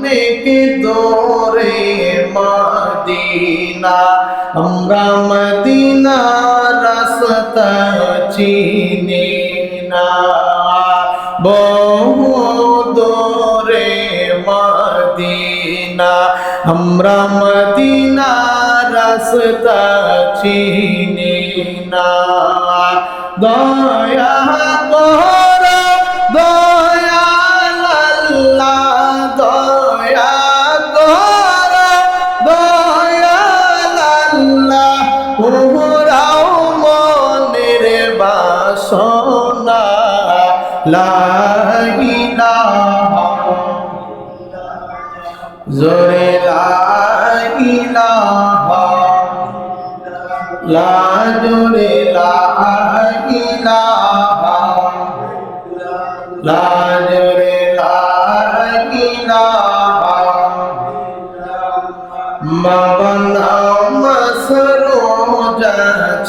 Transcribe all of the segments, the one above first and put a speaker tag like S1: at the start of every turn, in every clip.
S1: থেকে দূরে মদিনা, আমরা মদিনা রাস্তা চিনি না। বহু দূরে মদিনা, আমরা মদিনা রাস্তা চিনি না। দয়া কর দয়াল আল্লাহ, দয়া কর দয়াল আল্লাহ, পুরাও মনের বাসনা। লা ইলাহা জোরে লা ইলাহা, লা জোরে লা ইলাহা, লা জোরে লা ইলাহা। মা বানাও মসরুজা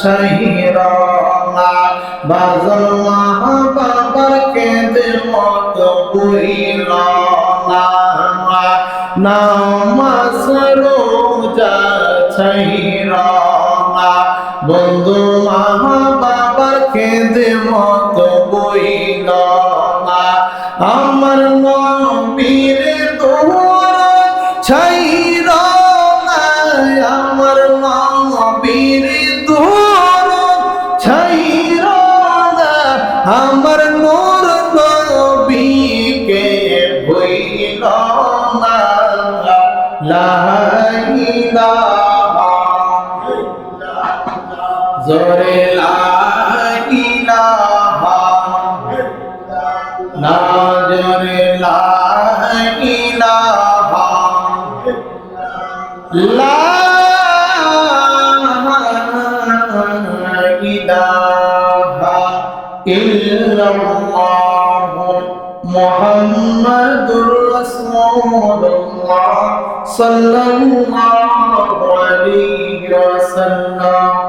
S1: ছাইরা না, বাজন মা বাবার কেঁদে মত বুইল না। নাও মসরুজা ছাইরা না, বন্ধু মা বাবার কেঁদে মত বুইল না। আমার নবীর দোহার ছাইরা না, আমার নবীর দোহার ছাইরা না, আমার নূর নবীকে ভুইল না। লা ইলাহা জোরে লা ইলাহা, লা জোরে লা ইলাহা, লা ইলাহা ইল্লাল্লাহ মুহাম্মাদুর রাসূলুল্লাহ সাল্লাল্লাহু আলাইহি ওয়াসাল্লাম।